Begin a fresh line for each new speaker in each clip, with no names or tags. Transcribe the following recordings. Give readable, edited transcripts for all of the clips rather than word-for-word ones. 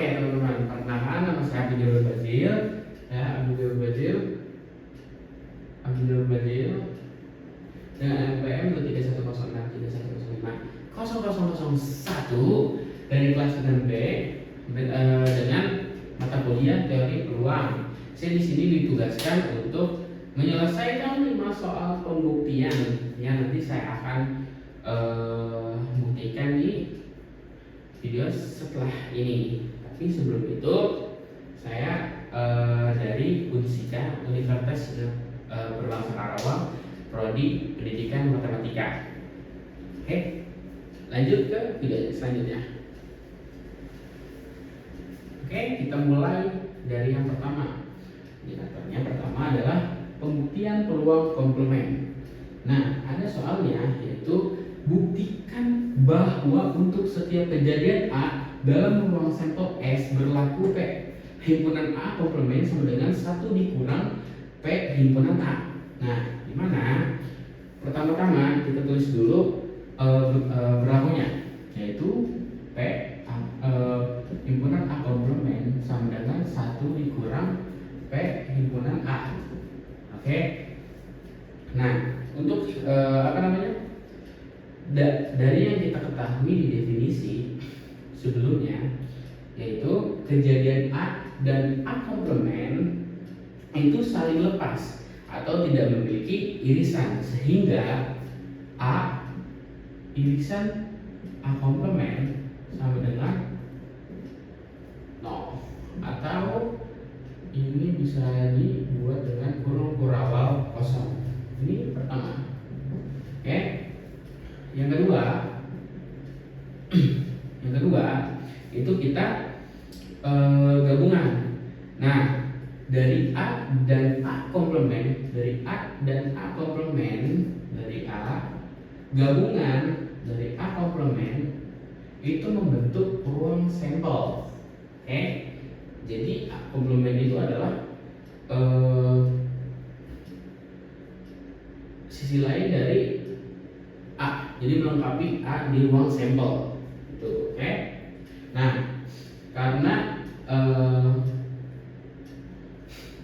Oke teman-teman, perkenalkan nama saya Abdul Bazil. Ya, Abdul Bazil dengan NPM 2310631050001 dari kelas 6B dengan mata kuliah teori peluang. Saya di sini ditugaskan untuk menyelesaikan 5 soal pembuktian yang nanti saya akan buktikan di video setelah ini. Tapi sebelum itu saya dari Unsika Universitas Berbangsa Karawang, prodi Pendidikan Matematika. Oke, lanjut ke video selanjutnya. Oke, kita mulai dari yang pertama. Indikatornya pertama adalah pembuktian peluang komplement. Nah, ada soalnya yaitu buktikan bahwa untuk setiap kejadian A dalam ruang sampel S berlaku P himpunan A komplement sama dengan 1 dikurang P himpunan A. Nah, gimana? Pertama-tama kita tulis dulu berlakunya, yaitu P himpunan A komplement sama dengan 1 dikurang P himpunan A. Oke. Nah, untuk dari yang kita ketahui di definisi sebelumnya, yaitu kejadian A dan A komplement itu saling lepas atau tidak memiliki irisan, sehingga A irisan A komplement sama dengan 0, atau ini bisa dibuat dengan kurung kurawal kosong. Ini pertama. Oke. Yang kedua itu kita gabungan. Nah, dari A dan A komplement, gabungan dari A komplement itu membentuk ruang sampel. Oke. Jadi A komplement itu adalah sisi lain dari A, jadi melengkapi A di ruang sampel. Itu, oke. Nah, karena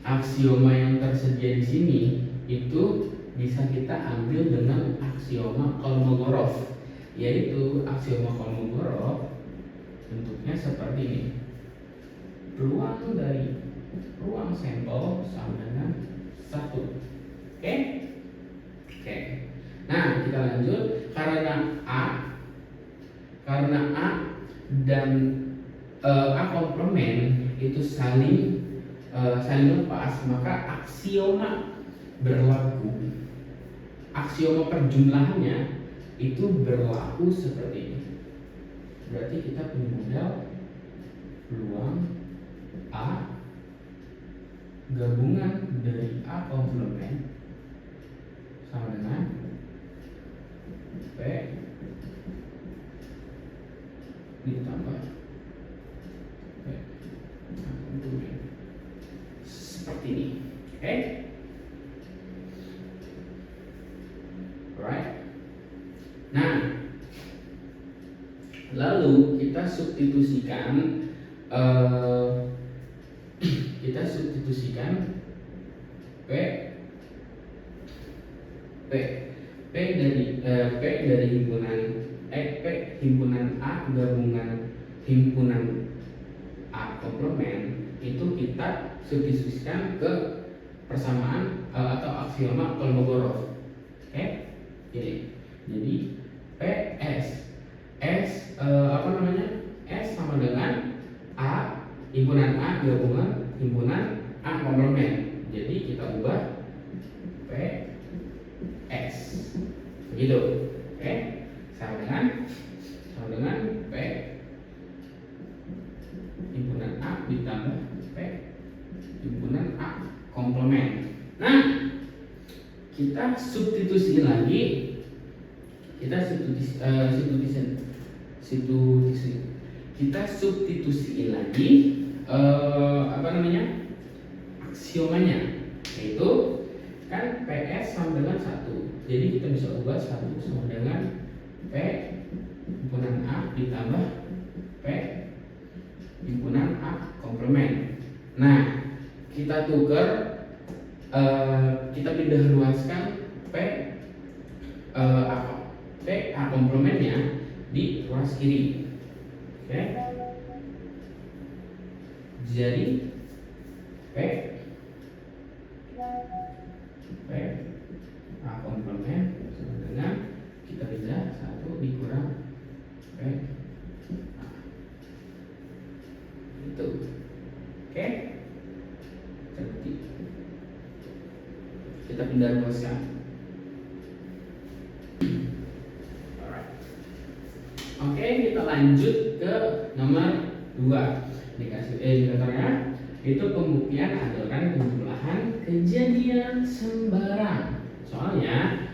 aksioma yang tersedia di sini itu bisa kita ambil dengan aksioma Kolmogorov, yaitu aksioma Kolmogorov bentuknya seperti ini. Peluang dari ruang sampel sama dengan 1. Oke? Oke. Nah, kita lanjut. Karena A dan A komplement itu saling lepas, maka aksioma berlaku. Aksioma perjumlahannya itu berlaku seperti ini. Berarti kita punya model peluang A gabungan dari A komplement sama dengan P ditambah P komplement seperti ini. Oke? Alright. Nah, lalu kita substitusikan P himpunan A gabungan himpunan A komplement itu kita substitusikan ke persamaan atau aksioma Kolmogorov. Oke? Jadi PS S sama dengan A himpunan A gabungan himpunan A komplement. Jadi kita ubah PS begitu. Oke? Sama dengan P himpunan A ditambah P himpunan A komplement. Nah, kita substitusi lagi. Kita substitusiin lagi aksiomanya, yaitu kan PS sama dengan 1. Jadi kita bisa ubah 1 sama dengan P himpunan A ditambah P himpunan komplement. Nah, kita tukar, kita pindah luaskan P A komplemennya di ruas kiri. Oke. Jadi P A komplement sama dengan kita pindah 1 dikurang P A. Itu. Oke. Jadi kita pindah luaskan. Oke, kita lanjut ke nomor 2. Dikasih indikatornya itu pembuktian aturan penjumlahan kejadian sembarang. Soalnya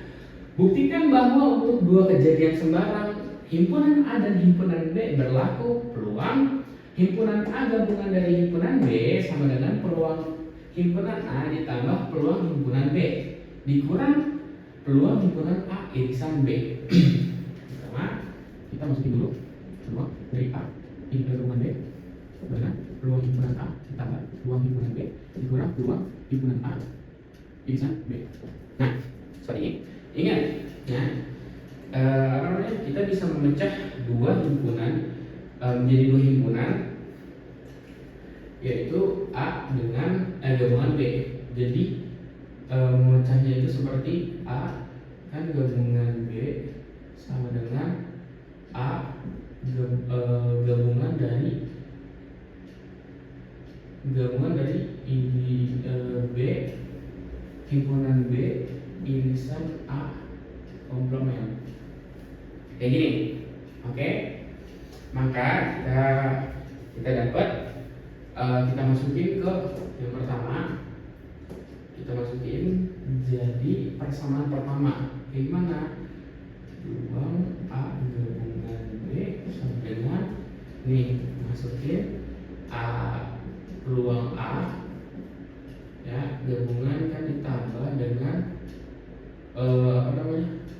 buktikan bahwa untuk dua kejadian sembarang himpunan A dan himpunan B berlaku peluang himpunan A gabungan dari himpunan B sama dengan peluang himpunan A ditambah peluang himpunan B dikurang peluang himpunan A irisan B. Pertama, kita masukin dulu peluang dari A gabungan B dengan peluang himpunan A ditambah peluang himpunan B dikurang peluang himpunan A irisan B. Nah, seperti ini. Ingat, ya, kita bisa memecah dua himpunan menjadi dua himpunan, yaitu A dengan gabungan B. Jadi memecahnya itu seperti A kan gabungan B sama dengan A gabungan dari ini B himpunan B irisan A komplement. Kayak gini. Oke. Maka kita dapat kita masukin ke yang pertama. Kita masukin jadi persamaan pertama. Kayak gimana? Peluang A gabungan B sama dengan nih masukin A peluang A ya gabungan kan ditambah dengan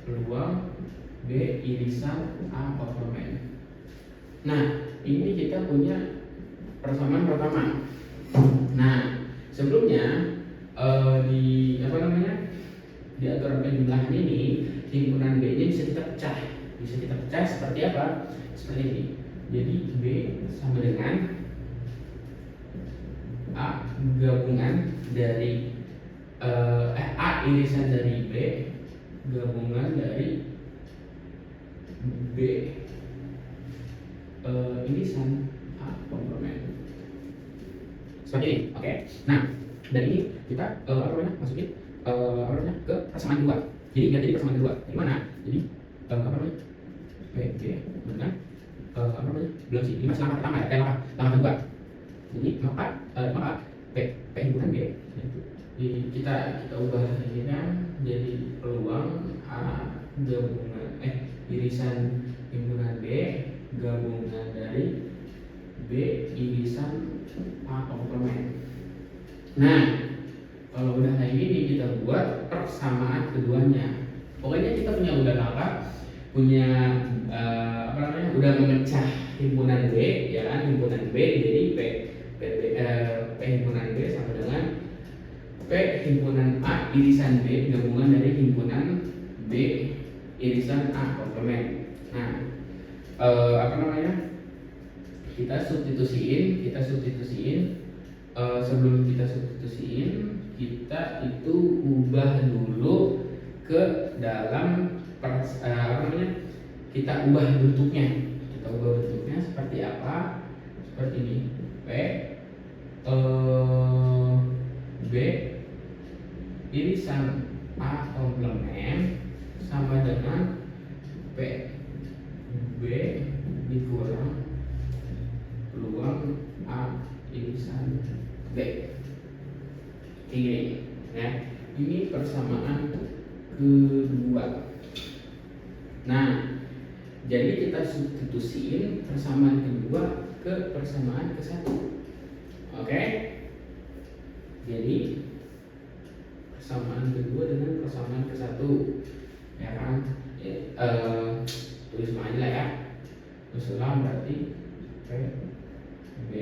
peluang B irisan A komplement. Nah, ini kita punya persamaan pertama. Nah, sebelumnya di di aturan penjumlahan ini himpunan B-nya bisa kita pecah. Seperti apa? Seperti ini. Jadi B sama dengan A gabungan dari A irisan dari B gabungan dari B irisan A komplement. Seperti ini, oke. Nah, dari ini kita masukin ke persamaan kedua. Jadi biar jadi persamaan kedua. Gimana? Jadi B dengan belum sih. Ini masih langkah pertama ya, langkah kedua. Jadi maka P himpunan B kita ubah ini kan jadi peluang A gabungan irisan himpunan B gabungan dari B irisan A komplement. Nah, kalau udah kayak gini kita buat persamaan keduanya. Pokoknya kita punya udah memecah himpunan B ya kan, himpunan B jadi P himpunan B sama dengan P himpunan A irisan B gabungan dari himpunan B irisan A komplement. Nah, kita substitusiin sebelum kita substitusiin kita itu ubah dulu ke dalam kita ubah bentuknya seperti apa? Seperti ini. B irisan A komplement sama dengan B dikurang peluang A irisan B. Ini ya. Ini persamaan kedua. Nah, jadi kita substitusiin persamaan kedua ke persamaan ke-1. Oke? Jadi persamaan kedua dengan persamaan ke-1 ya kan? Tulis aja lah ya. Terus ulang berarti B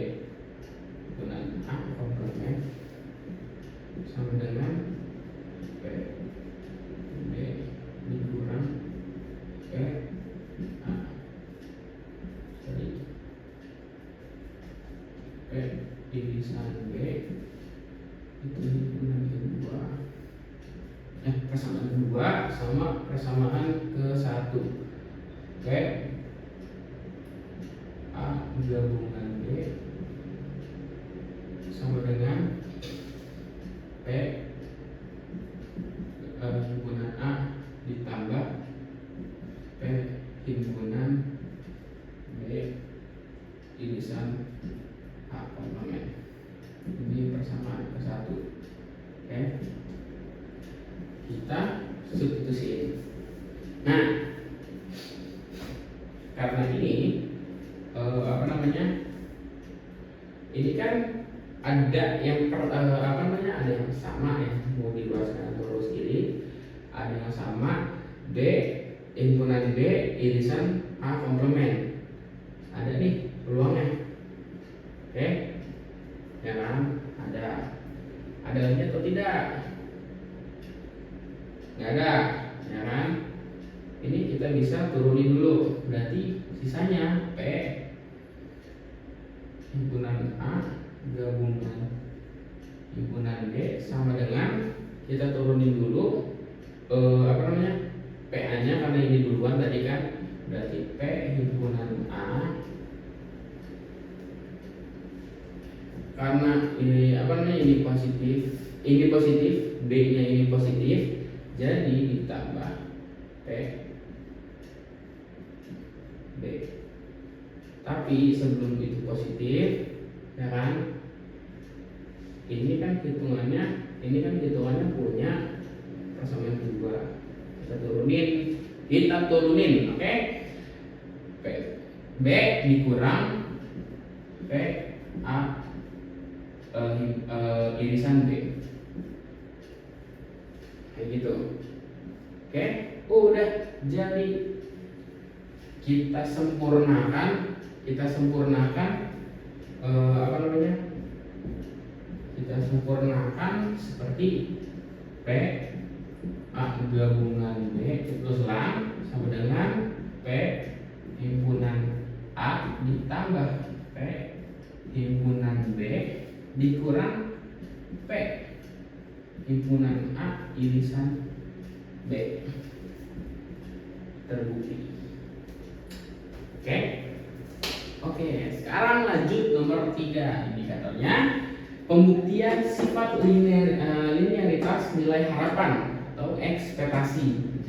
irisan B itu himpunan kedua, persamaan kedua sama persamaan ke satu. Oke, A gabungan B sama dengan P himpunan A ditambah P himpunan B irisan A komplement. Ini persamaan ke satu. Oke, kita substitusiin. Nah, karena ini ini kan ada yang ada yang sama ya, mau diluaskan terus kiri, ada yang sama B himpunan B irisan A komplement, ada nih peluangnya. Oke, ya kan, ada lagi atau tidak? Nggak ada, ya kan? Ini kita bisa turunin dulu, berarti sisanya P himpunan A gabungan himpunan B sama dengan, kita turunin dulu PA nya karena ini duluan tadi kan, berarti P himpunan A karena ini positif, B nya ini positif, jadi ditambah P B. Tapi sebelum itu positif, ya kan, ini kan hitungannya punya persamaan kedua, kita turunin, oke? B dikurang P A irisan B, kayak gitu. Oke, udah jadi. Kita sempurnakan kita sempurnakan seperti P A gabungan B terus lang sama dengan P himpunan A ditambah P himpunan B dikurang P himpunan A irisan B, terbukti. Oke, sekarang lanjut nomor 3 indikatornya, pembuktian sifat linearitas nilai harapan atau ekspektasi.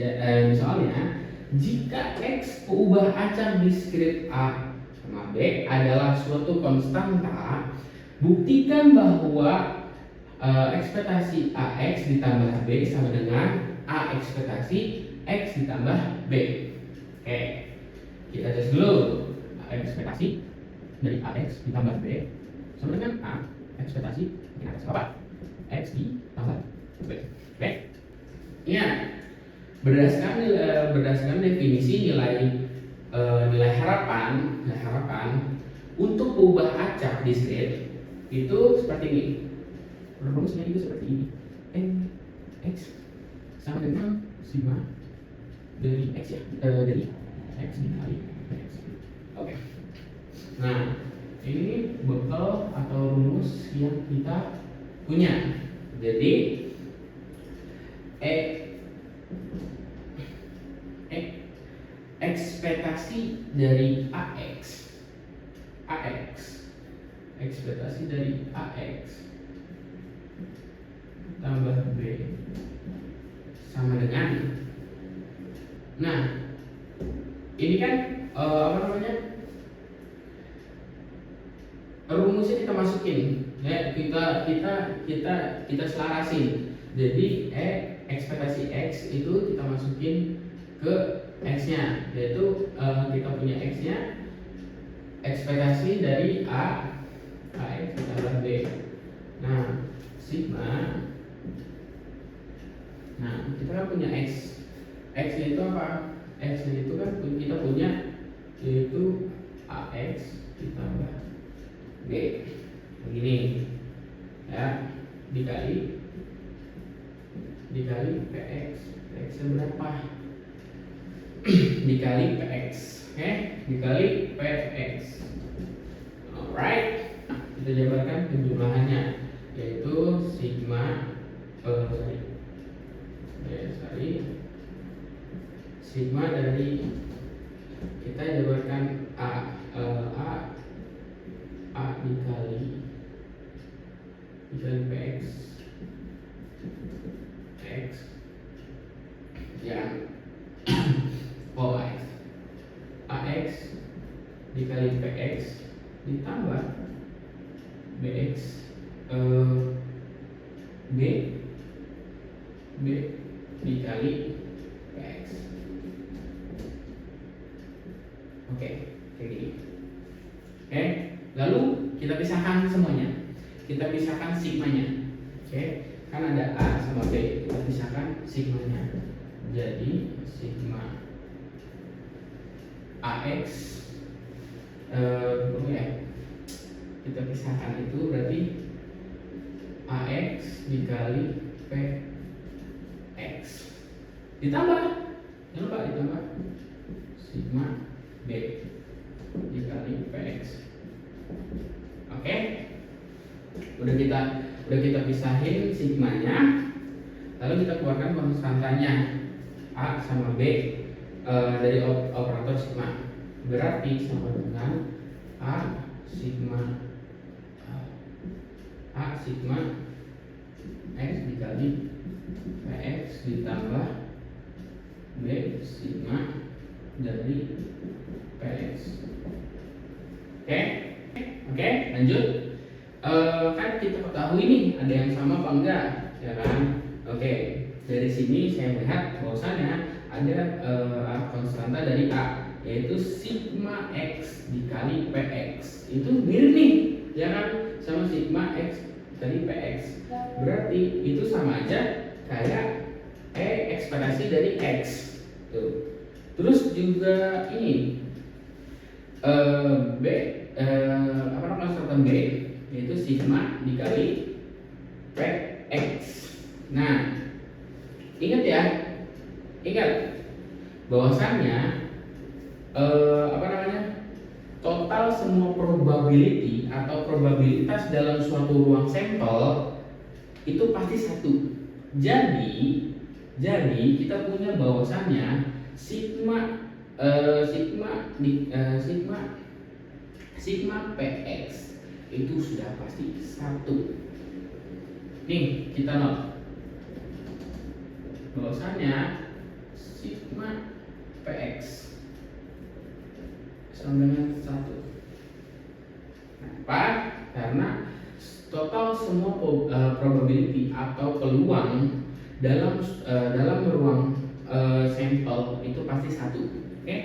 Misalnya, jika X peubah acak diskrit A sama B adalah suatu konstanta, buktikan bahwa ekspektasi AX ditambah B sama dengan A ekspektasi X ditambah B. Oke, kita tes dulu. Ekspektasi dari AX ditambah B sama dengan A ekspektasi yang atas apa? X ditambah B. Oke. Iya. Berdasarkan definisi nilai harapan untuk peubah acak diskrit itu seperti ini. Rumusnya itu seperti ini. X sama dengan sigma dari X ya, dari X dikali X. Oke. Nah, ini bekal atau rumus yang kita punya. Jadi ekspektasi dari AX ekspektasi dari AX tambah B sama dengan, nah ini kan rumusnya kita masukin ya, kita selarasin. Jadi ekspektasi X itu kita masukin ke X nya, yaitu kita punya X nya ekspektasi dari AX ditambah B. Nah, sigma, nah kita kan punya X nya itu apa? X nya itu kan kita punya, yaitu AX ditambah B begini ya, dikali PX nya berapa? Dikali PX, dikali PX. Alright, kita jabarkan penjumlahannya, yaitu sigma sigma dari kita jabarkan a dikali x yang ax dikali px ditambah bx b dikali px. Oke, kayak gini. Oke, lalu kita pisahkan semuanya. Kita pisahkan sigmanya. Oke, kan ada a sama b, kita pisahkan sigmanya. Jadi sigma ax kita pisahkan itu berarti ax dikali px ditambah, jangan lupa ditambah sigma b dikali px. Oke, udah kita pisahin sigmanya, lalu kita keluarkan konstantanya a sama b dari operator sigma, berarti sama dengan a sigma x dikali px ditambah b sigma dari px. Oke, lanjut. Kan kita ketahui nih ada yang sama apa enggak, ya kan? Oke, dari sini saya melihat bahwasannya ada konstanta dari a, yaitu sigma x dikali px. Itu mirip nih, ya kan, sama sigma x dikali px. Berarti itu sama aja kayak ekspektasi dari x. Tuh. Terus juga ini konstanta b, yaitu sigma dikali px. Nah, ingat bahwasannya total semua probability atau probabilitas dalam suatu ruang sampel itu pasti satu. Jadi kita punya bahwasannya sigma px itu sudah pasti satu. Nih kita not bahwasannya sigma px sama dengan 1. Kenapa? Karena total semua probability atau peluang dalam ruang sampel itu pasti 1. Oke?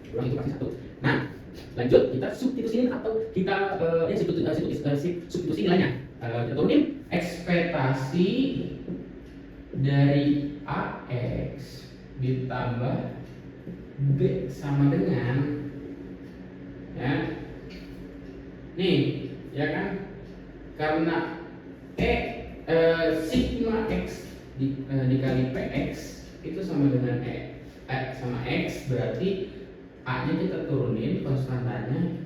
Peluang itu pasti 1. Nah, lanjut kita substitusiin atau kita substitusi nilainya. Kita turunin ekspektasi dari ax ditambah b sama dengan, ya, nih, ya kan, karena sigma x dikali px itu sama dengan sama x, berarti a nya kita turunin, konstantanya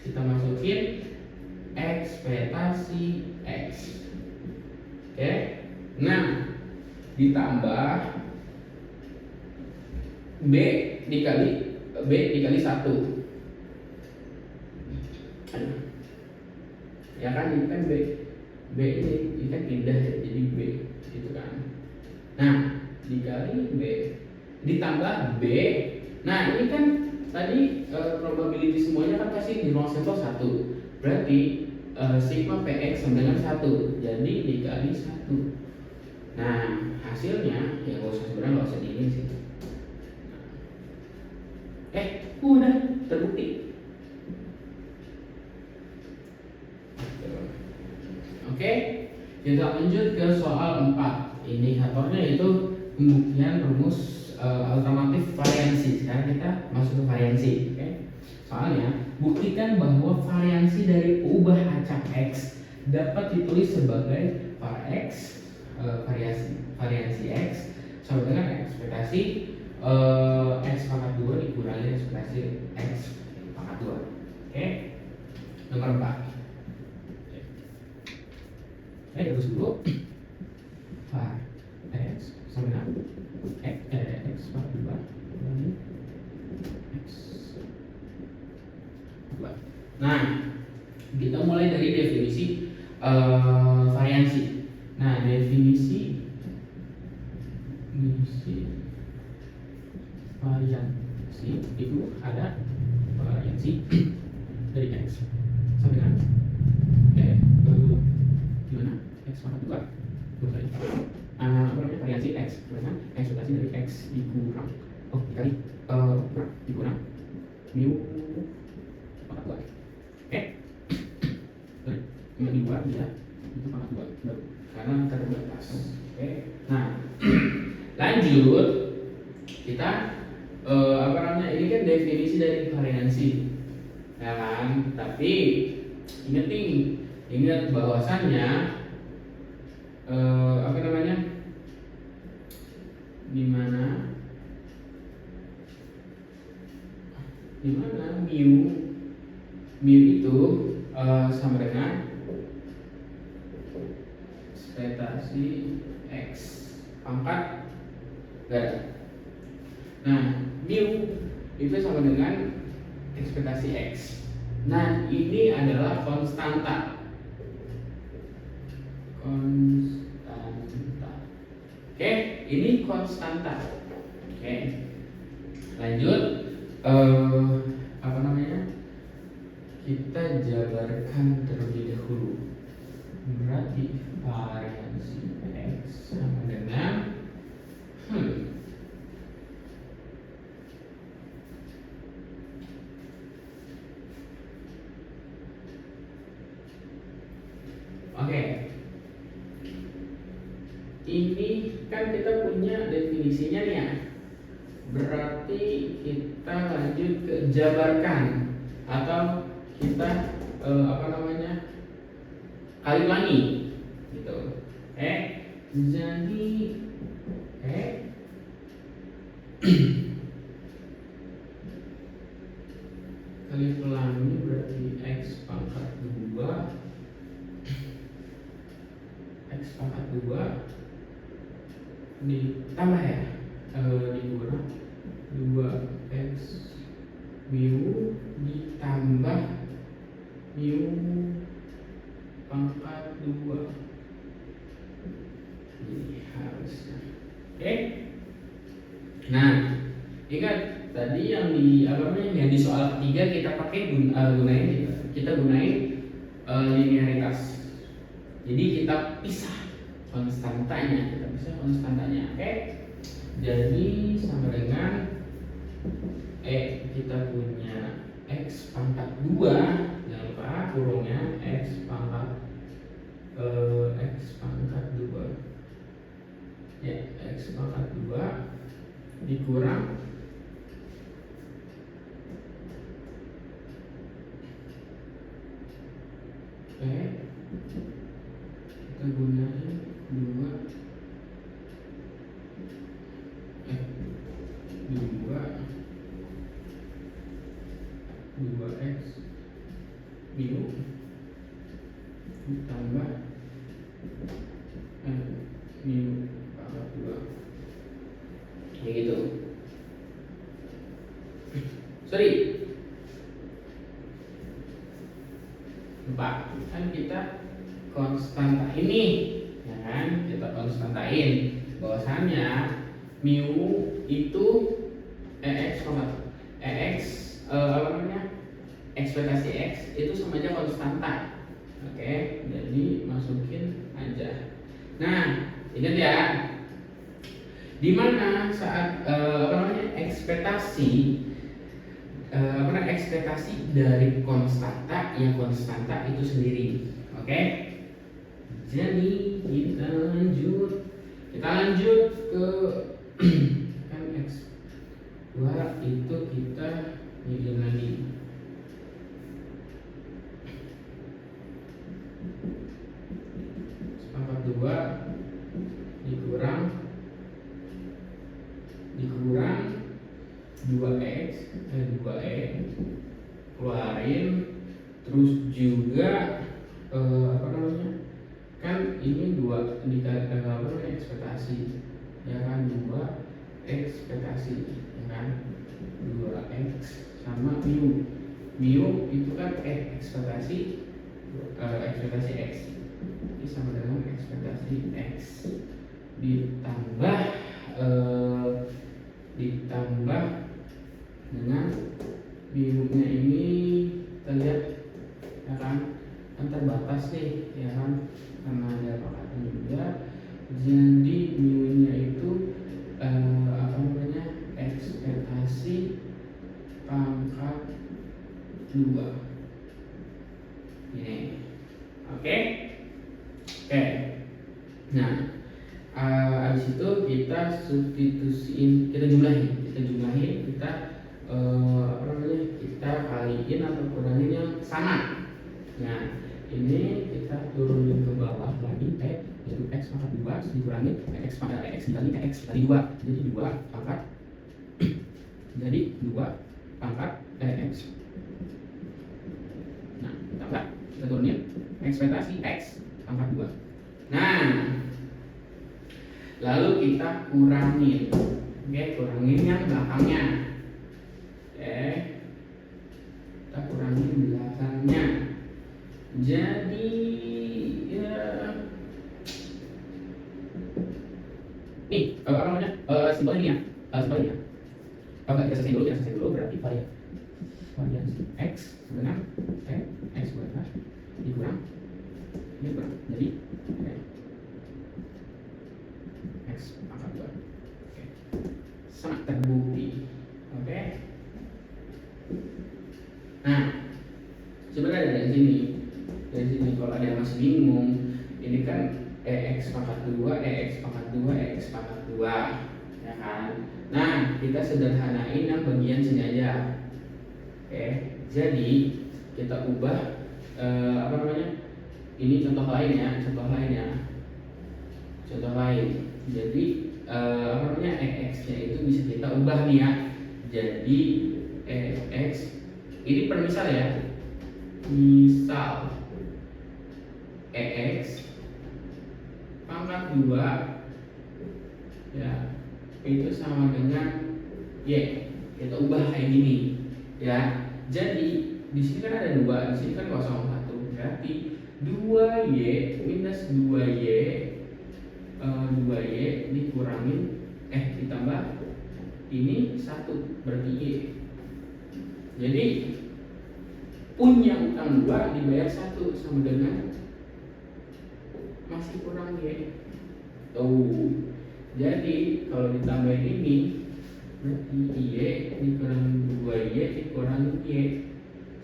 kita masukin ekspektasi x. Oke, nah ditambah b dikali 1, ya kan, ini kan b ini kan pindah jadi b gitu kan. Nah, dikali b ditambah b. Nah, ini kan tadi probability semuanya kan pasti di ruang sampel 1. Berarti sigma px sama dengan 1. Jadi dikali 1. Nah, hasilnya ya sebenarnya nggak usah diinin sih. Udah terbukti. Oke, kita lanjut ke soal 4. Indikatornya itu pembuktian rumus alternatif variansi. Sekarang kita masuk ke variansi. Oke. Soalnya buktikan bahwa variansi dari ubah acak x dapat ditulis sebagai var x variansi x sama dengan ekspektasi x pangkat 2 dikurangi ekspektasi x pangkat 2. nomor 4. Terus dulu 5x sama dengan x pangkat 2 kurangi x 2. Nah, kita mulai dari definisi variansi. Nah, definisi variansi itu ada variansi dari x sama dengan gimana? X pangkat 2 namanya variansi x dengan ekspektasi dari x dikurang dikali dikurang mu pangkat 2. Oke, ini dibuat ya itu pangkat 2 baru karena terbatas. Oke, nah lanjut kita ini kan definisi dari variansi ya kan, tapi ingat bahwasannya dimana mu itu sama dengan ekspektasi x pangkat garis. Nah, mu itu sama dengan ekspektasi x. Nah, ini adalah konstanta. Oke, ini konstanta. Oke, lanjut. Kita jabarkan terlebih dahulu. Berarti variansi x sama dengan Oke. Ini kan kita punya definisinya nih ya. Berarti kita lanjut ke jabarkan atau kita kali ulangi gitu. Jadi kali ulangi berarti x pangkat 2 ditambah ya dikurang 2x mu ditambah mu pangkat 2 ini harusnya. Oke. Nah, ingat tadi yang di soal ketiga kita pakai gunain linearitas. Jadi kita pisah konstantanya, Oke. Jadi sama dengan kita punya x pangkat 2, jangan lupa kurungnya x pangkat 2 ya, x pangkat 2 dikurang kita gunain 2x mu ditambah mu pangkat 2 kayak gitu. Sorry, lupa kan kita konstanta ini ya kan, kita konstantain bahwasannya mu itu ekspektasi x itu sama aja konstanta. Oke, jadi masukin aja. Nah, ingat ya, dimana saat ekspektasi dari konstanta yang konstanta itu sendiri. Oke, jadi kita lanjut ke kan x 2 itu kita bikin lagi pangkat 2 dikurang 2x 2e keluarin, Terus juga apa namanya, kan ini dua dikatakan apa namanya, ekspektasi, ya kan, dua ekspektasi, ya kan, 2x sama mu itu kan ekspektasi x ini sama dengan ekspektasi x ditambah dengan mu-nya ini kita lihat, ya kan terbatas nih, ya kan, karena ada pangkatan juga, jadi mu-nya itu apa namanya, ekspektasi pangkat 2 ini. Oke. Nah, habis itu kita substitusiin, kita jumlahin, kita apa namanya, kita kaliin atau kurangin yang sama. Nah, ini kita turunin ke bawah lagi, yaitu x pangkat 2 dikurangin x pangkat x dikali x kali 2, jadi 2 pangkat jadi 2 pangkat x. Nah, tambah, kita turunin ekspektasi x pangkat 2. Nah, lalu kita kurangin, kurangin yang belakangnya. Kita kurangin belakangnya. Jadi ya, nih apa namanya, simpel ini ya, kita selesai dulu, berarti variasi x dengan x kuadrat dikurang ini kurang, jadi x pangkat 2. Sangat terbukti. Nah, sebenarnya dari sini kalau ada yang masih bingung, ini kan x pangkat 2, x pangkat 2, ya kan. Nah, kita sederhanain yang bagian sini aja. Jadi kita ubah apa namanya, ini contoh lain. Jadi apa namanya, x-nya itu bisa kita ubah nih ya. Jadi x ini per misal ya, misal x pangkat 2 ya itu sama dengan y, kita ubah kayak gini ya. Jadi di sini kan ada 2, di sini kan kosong 1, berarti 2y minus 2y dikurangin ditambah ini 1, berarti y. Jadi punya utang 2 dibayar 1 sama dengan masih kurang y. Jadi kalau ditambahin ini berarti y dikurang 2y dikurang y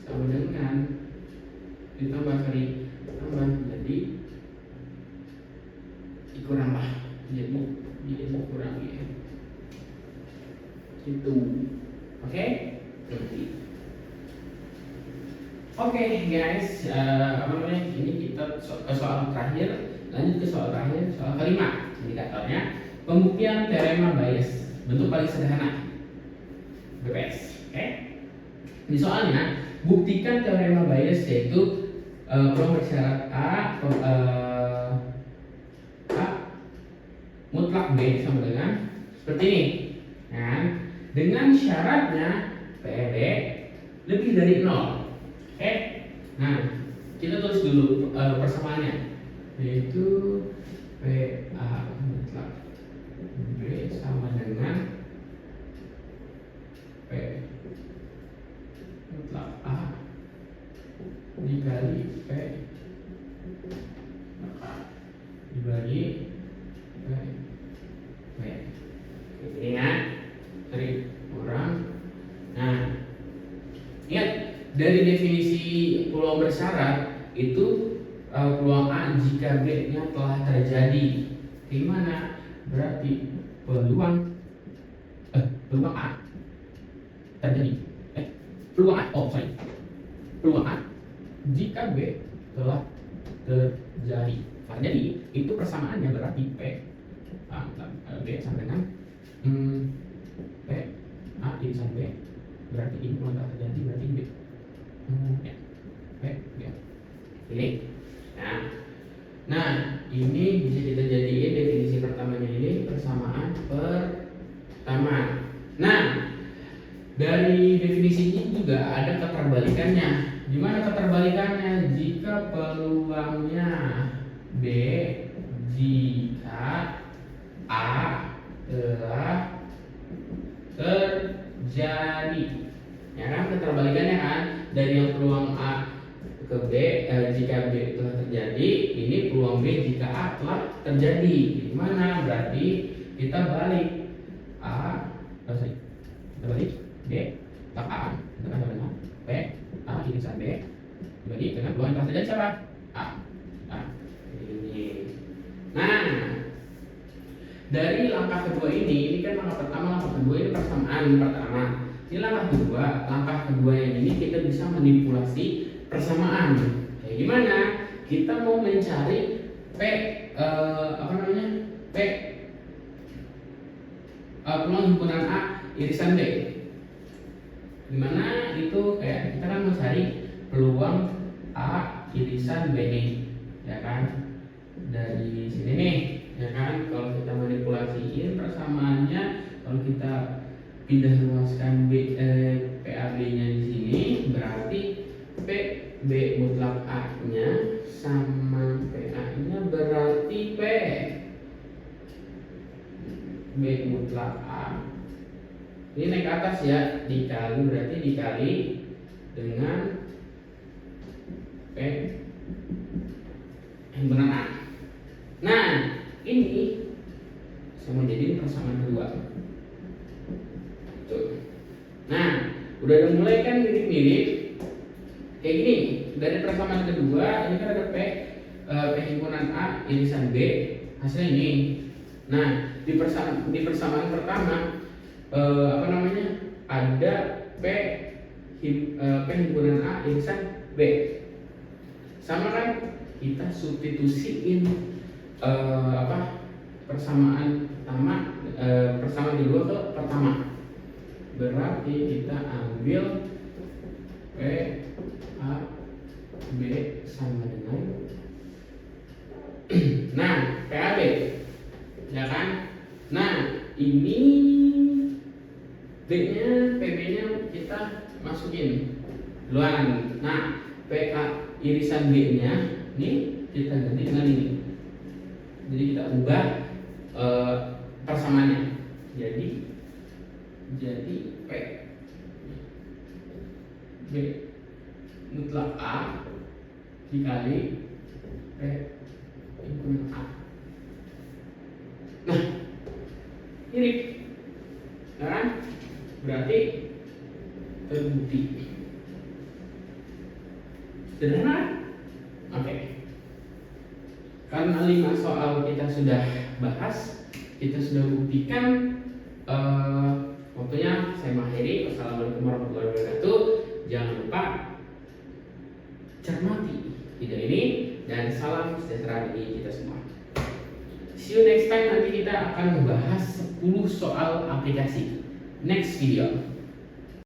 sama dengan ditambah jadi dikurang lah, jadi y dikurang y gitu. Oke guys, apa namanya, ini kita soal terakhir, lanjut ke soal kelima, indikatornya pembuktian teorema Bayes, bentuk paling sederhana BPS. Ini soalnya buktikan teorema Bayes, yaitu peluang bersyarat A mutlak B sama dengan seperti ini, kan? Dengan syaratnya PB lebih dari 0. Nah, kita tulis dulu persamaannya, yaitu PA mutlak B sama dengan P mutlak A dikali P dibagi P. Ingat dari kurang. Nah, ingat dari definisi peluang bersyarat itu peluang A jika B-nya telah terjadi. Gimana? Berarti peluang A terjadi. Peluang A jika B telah terjadi. Jadi itu persamaannya berarti P B sama dengan P A ini sama B, berarti ini peluang tak terjadi, berarti B P Ini. Nah, ini bisa kita jadiin definisi pertamanya ini persamaan pertama. Nah, dari definisi ini juga ada keterbalikannya. Gimana keterbalikannya? Jika peluangnya B jika A telah terjadi, ya kan? Keterbalikannya kan, dari yang peluang A ke B, jika B telah terjadi, ini peluang B jika A telah terjadi. Gimana? Berarti kita balik kita balik B tak A dengan B, A irisan B dibagi dengan peluang yang telah terjadi siapa? A. Ini. Nah, dari langkah kedua ini kan langkah pertama, langkah kedua ini persamaan pertama. Ini langkah kedua yang ini kita bisa manipulasi persamaan. Kayak gimana? Kita mau mencari P peluang himpunan A irisan B. Gimana itu? Kayak kita kan mencari peluang A irisan B nih, ya kan? Dari sini nih, ya kan? Kalau kita manipulasiin persamaannya, kalau kita pindah luaskan PAB-nya di sini, berarti B mutlak A-nya sama PA-nya berarti B mutlak A. Ini naik ke atas ya, dikali dengan P himpunan A. Nah, ini sama jadi persamaan kedua. Tuh. Nah, udah mulai kan mirip-mirip. Kayak gini, dari persamaan kedua ini kan ada P himpunan A irisan B, hasilnya ini. Nah, di persamaan pertama ada P himpunan A irisan B. Sama kan, kita substitusiin persamaan kedua ke pertama. Berarti kita ambil P A B sama dengan nah, PAB, ya kan? Nah, ini B-nya, PB-nya kita masukin duluan. Nah, PA irisan B-nya ini kita ganti dengan ini. Jadi kita ubah persamaannya. Jadi P B mutlak A dikali P himpunan A. Nah, mirip, ya kan? Berarti terbukti. Sederhana? Oke. Karena 5 soal kita sudah bahas, kita sudah buktikan. Waktunya saya mengakhiri. Wassalamualaikum warahmatullahi wabarakatuh. Jangan lupa cermati video ini dan salam sejahtera bagi kita semua. See you next time. Nanti kita akan membahas 10 soal aplikasi. Next video.